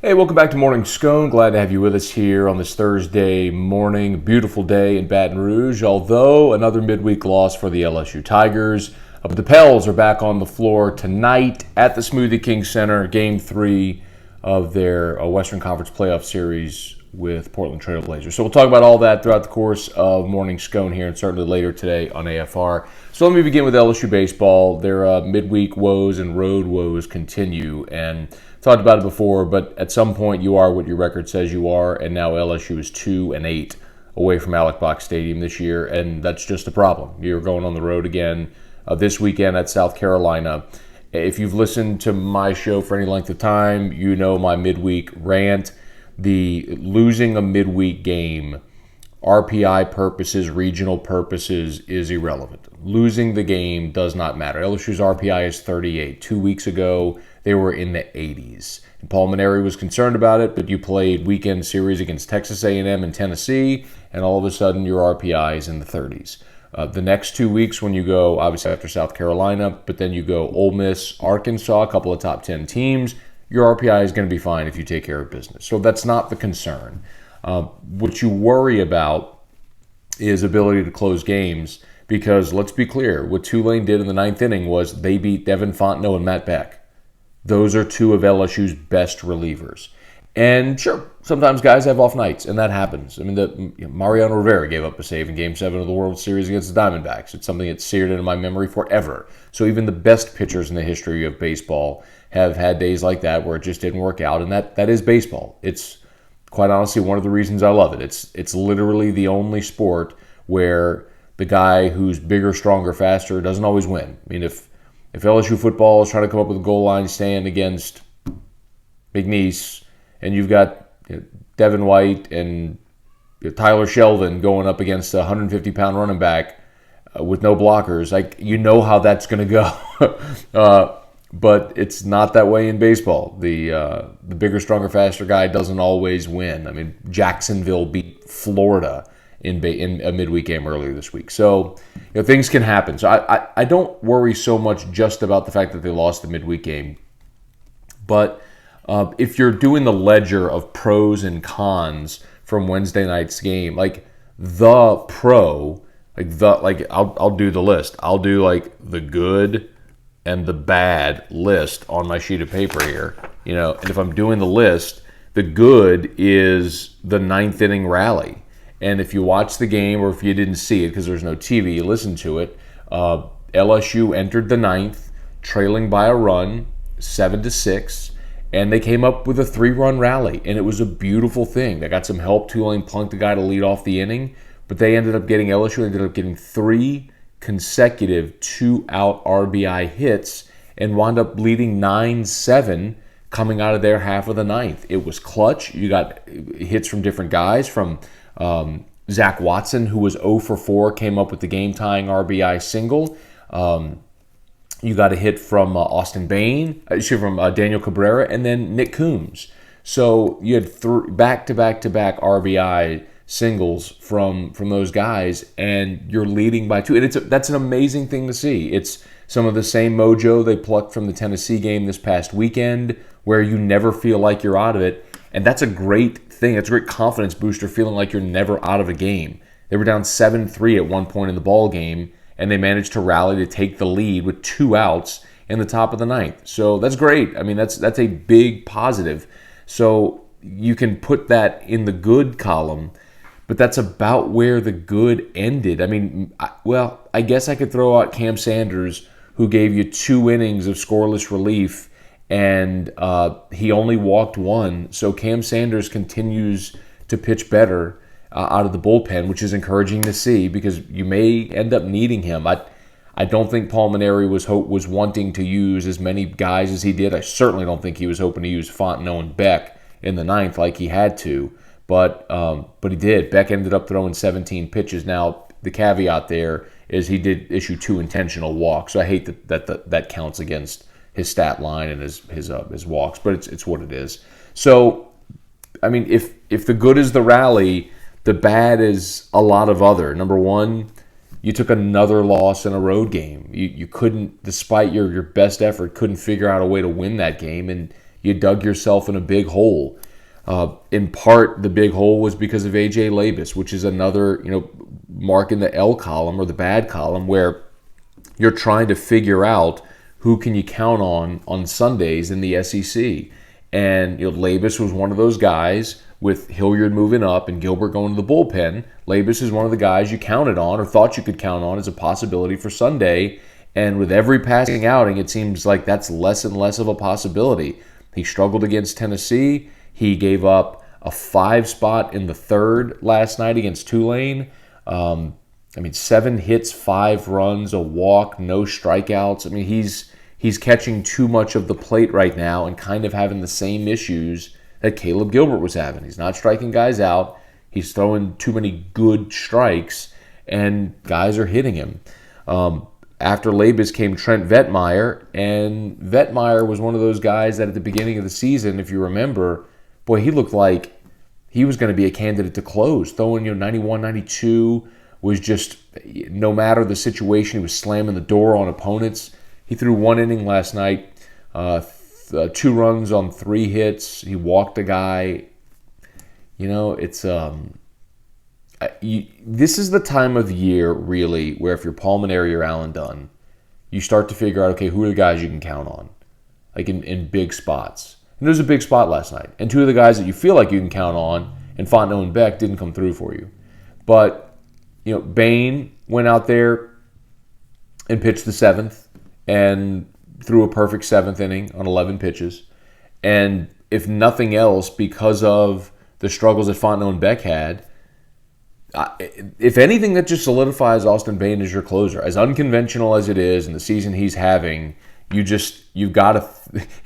Hey, welcome back to Morning Scone. Glad to have you with us here on this Thursday morning. Beautiful day in Baton Rouge, although another midweek loss for the LSU Tigers. But the Pels are back on the floor tonight at the Smoothie King Center, Game 3 of their Western Conference Playoff Series with Portland Trailblazers. So we'll talk about all that throughout the course of Morning Scone here and certainly later today on AFR. So let me begin with LSU baseball. Their midweek woes and road woes continue, and talked about it before, but at some point you are what your record says you are, and now LSU is 2-8 away from Alex Box Stadium this year, and that's just a problem. You're going on the road again this weekend at South Carolina. If you've listened to my show for any length of time, you know my midweek rant. The losing a midweek game, RPI purposes, regional purposes, is irrelevant. Losing the game does not matter. LSU's RPI is 38. 2 weeks ago, they were in the 80s. And Paul Mainieri was concerned about it, but you played weekend series against Texas A&M and Tennessee, and all of a sudden your RPI is in the 30s. The next 2 weeks when you go, obviously after South Carolina, but then you go Ole Miss, Arkansas, a couple of top 10 teams, your RPI is going to be fine if you take care of business. So that's not the concern. What you worry about is ability to close games, because let's be clear, what Tulane did in the ninth inning was they beat Devin Fontenot and Matt Beck. Those are two of LSU's best relievers. And sure, sometimes guys have off nights, and that happens. I mean, Mariano Rivera gave up a save in Game 7 of the World Series against the Diamondbacks. It's something that's seared into my memory forever. So even the best pitchers in the history of baseball have had days like that where it just didn't work out, and that is baseball. It's quite honestly one of the reasons I love it. It's literally the only sport where the guy who's bigger, stronger, faster doesn't always win. I mean, if LSU football is trying to come up with a goal line stand against McNeese, and you've got Devin White and Tyler Sheldon going up against a 150-pound running back with no blockers, like, you know how that's going to go. But it's not that way in baseball. The bigger, stronger, faster guy doesn't always win. I mean, Jacksonville beat Florida in a midweek game earlier this week. So things can happen. So I don't worry so much just about the fact that they lost the midweek game. But if you're doing the ledger of pros and cons from Wednesday night's game, like the pro, I'll do the list. I'll do like the good and the bad list on my sheet of paper here. And if I'm doing the list, the good is the ninth inning rally. And if you watch the game, or if you didn't see it because there's no TV, you listen to it, LSU entered the ninth trailing by a run, 7-6, and they came up with a 3-run rally, and it was a beautiful thing. They got some help. Tulane plunked the guy to lead off the inning, but LSU ended up getting 3 consecutive 2-out RBI hits and wound up leading 9-7 coming out of their half of the ninth. It was clutch. You got hits from different guys, from Zach Watson, who was 0 for 4, came up with the game-tying RBI single. You got a hit from Austin Bain, from Daniel Cabrera, and then Nick Coombs. So you had back-to-back-to-back RBI singles from those guys, and you're leading by 2. And that's an amazing thing to see. It's some of the same mojo they plucked from the Tennessee game this past weekend, where you never feel like you're out of it. And that's a great thing. It's a great confidence booster, feeling like you're never out of a game. They were down 7-3 at one point in the ball game, and they managed to rally to take the lead with 2 outs in the top of the ninth. So that's great. I mean, that's a big positive. So you can put that in the good column, but that's about where the good ended. I mean, I guess I could throw out Cam Sanders, who gave you 2 innings of scoreless relief, and he only walked 1. So Cam Sanders continues to pitch better out of the bullpen, which is encouraging to see, because you may end up needing him. I don't think Paul Mainieri was wanting to use as many guys as he did. I certainly don't think he was hoping to use Fontenot and Beck in the ninth like he had to, but he did. Beck ended up throwing 17 pitches. Now, the caveat there is he did issue 2 intentional walks, so I hate that counts against his stat line and his walks, but it's what it is. So, I mean, if the good is the rally, the bad is a lot of other. Number one, you took another loss in a road game. You couldn't, despite your best effort, couldn't figure out a way to win that game, and you dug yourself in a big hole. In part, the big hole was because of A.J. Labus, which is another, mark in the L column or the bad column where you're trying to figure out who can you count on Sundays in the SEC. And Labus was one of those guys with Hilliard moving up and Gilbert going to the bullpen. Labus is one of the guys you counted on or thought you could count on as a possibility for Sunday. And with every passing outing, it seems like that's less and less of a possibility. He struggled against Tennessee. He gave up a 5 spot in the third last night against Tulane. 7 hits, 5 runs, a walk, no strikeouts. He's catching too much of the plate right now and kind of having the same issues that Caleb Gilbert was having. He's not striking guys out. He's throwing too many good strikes, and guys are hitting him. After Labus came Trent Vettmeyer, and Vettmeyer was one of those guys that at the beginning of the season, if you remember, boy, he looked like he was going to be a candidate to close. Throwing 91, 92, was just, no matter the situation, he was slamming the door on opponents. He threw 1 inning last night, 2 runs on 3 hits. He walked a guy. It's this is the time of year, really, where if you're Paul Mainieri or Alan Dunn, you start to figure out, okay, who are the guys you can count on, like in big spots. And there was a big spot last night. And 2 of the guys that you feel like you can count on, and Fontenot and Beck, didn't come through for you. But, Bain went out there and pitched the 7th and threw a perfect 7th inning on 11 pitches. And if nothing else, because of the struggles that Fontenot and Beck had, if anything, that just solidifies Austin Bain as your closer. As unconventional as it is and the season he's having, you've got to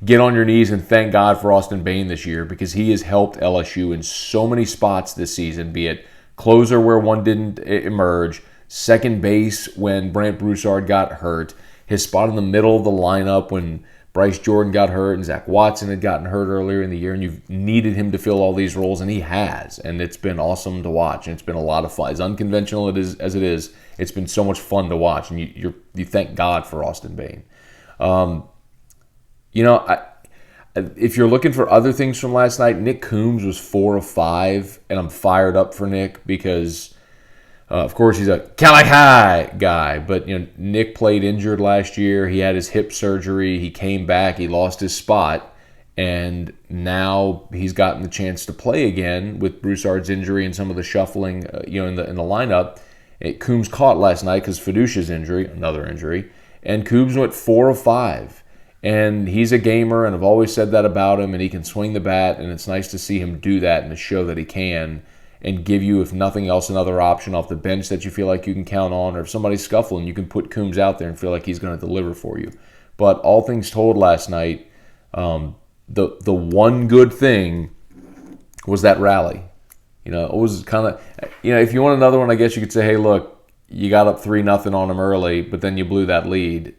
get on your knees and thank God for Austin Bain this year, because he has helped LSU in so many spots this season, be it closer where one didn't emerge, second base when Brant Broussard got hurt, his spot in the middle of the lineup when Bryce Jordan got hurt and Zach Watson had gotten hurt earlier in the year, and you've needed him to fill all these roles, and he has. And it's been awesome to watch, and it's been a lot of fun. As unconventional as it is, it's been so much fun to watch, and you thank God for Austin Bain. If you're looking for other things from last night, Nick Coombs was 4 of 5, and I'm fired up for Nick because, of course, he's a Calicut guy. But Nick played injured last year. He had his hip surgery. He came back. He lost his spot, and now he's gotten the chance to play again with Broussard's injury and some of the shuffling, in the lineup. Coombs caught last night because Fiducia's injury, another injury, and Coombs went 4 of 5. And he's a gamer, and I've always said that about him, and he can swing the bat, and it's nice to see him do that and to show that he can and give you, if nothing else, another option off the bench that you feel like you can count on, or if somebody's scuffling, you can put Coombs out there and feel like he's going to deliver for you. But all things told last night, the one good thing was that rally. It was kind of, if you want another one, I guess you could say, hey, look, you got up 3-0 on them early, but then you blew that lead.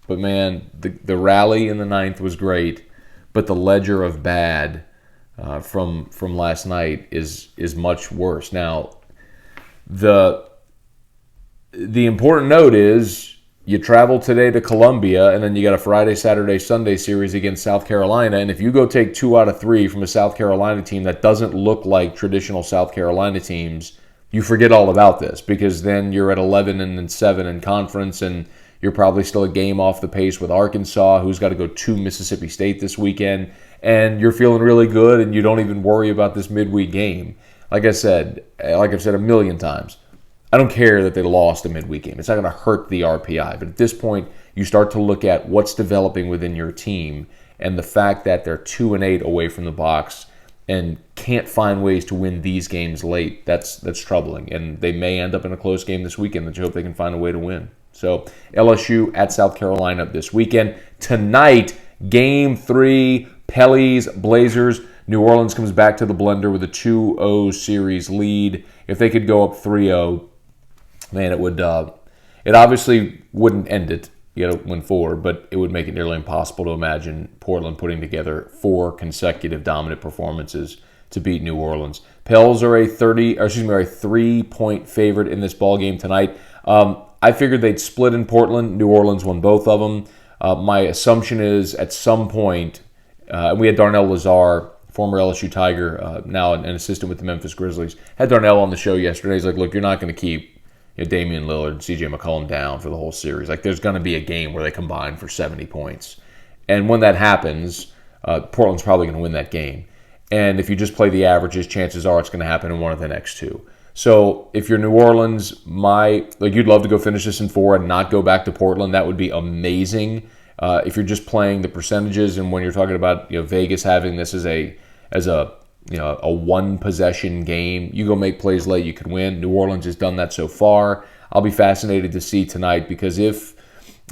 But man, the rally in the 9th was great, but the ledger of bad from last night is much worse. Now, the important note is you travel today to Columbia, and then you got a Friday, Saturday, Sunday series against South Carolina. And if you go take 2 out of 3 from a South Carolina team that doesn't look like traditional South Carolina teams, you forget all about this, because then you're at 11-7 in conference, and you're probably still a game off the pace with Arkansas, who's got to go to Mississippi State this weekend, and you're feeling really good, and you don't even worry about this midweek game. Like I've said a million times, I don't care that they lost a midweek game. It's not going to hurt the RPI. But at this point, you start to look at what's developing within your team, and the fact that they're 2-8 away from the box and can't find ways to win these games late, that's troubling. And they may end up in a close game this weekend that you hope they can find a way to win. So LSU at South Carolina this weekend. Tonight, Game 3, Pels-Blazers. New Orleans comes back to the blender with a 2-0 series lead. If they could go up 3-0, man, it obviously wouldn't end it. You got to win 4, but it would make it nearly impossible to imagine Portland putting together 4 consecutive dominant performances to beat New Orleans. Pels are a 3-point favorite in this ball game tonight. I figured they'd split in Portland. New Orleans won both of them. My assumption is at some point And we had Darnell Lazar, former LSU Tiger, now an assistant with the Memphis Grizzlies. Had Darnell on the show yesterday. He's like, look, you're not going to keep Damian Lillard and C.J. McCollum down for the whole series. Like, there's going to be a game where they combine for 70 points. And when that happens, Portland's probably going to win that game. And if you just play the averages, chances are it's going to happen in one of the next two. So if you're New Orleans, you'd love to go finish this in 4 and not go back to Portland. That would be amazing. If you're just playing the percentages, and when you're talking about Vegas having this as a one possession game, you go make plays late, you could win. New Orleans has done that so far. I'll be fascinated to see tonight, because if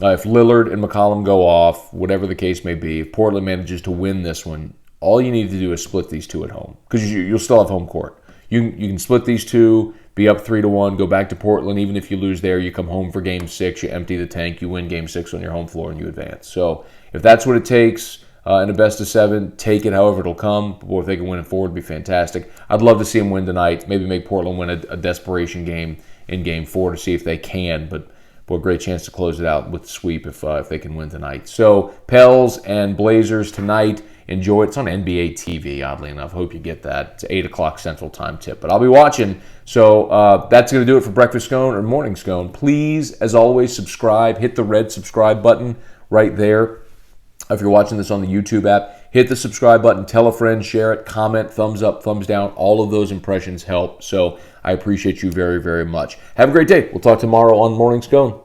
Lillard and McCollum go off, whatever the case may be, if Portland manages to win this one, all you need to do is split these two at home, because you'll still have home court. You can split these two, be up 3-1, go back to Portland. Even if you lose there, you come home for Game 6, you empty the tank, you win Game 6 on your home floor, and you advance. So if that's what it takes in a best-of-7, take it however it'll come. Or if they can win in 4, it'd be fantastic. I'd love to see them win tonight, maybe make Portland win a desperation game in Game 4 to see if they can. But boy, great chance to close it out with the sweep if they can win tonight. So Pels and Blazers tonight. Enjoy it. It's on NBA TV, oddly enough. Hope you get that. It's 8 o'clock Central Time tip. But I'll be watching. So that's going to do it for Breakfast Scone or Morning Scone. Please, as always, subscribe. Hit the red subscribe button right there. If you're watching this on the YouTube app, hit the subscribe button. Tell a friend. Share it. Comment. Thumbs up. Thumbs down. All of those impressions help. So I appreciate you very, very much. Have a great day. We'll talk tomorrow on Morning Scone.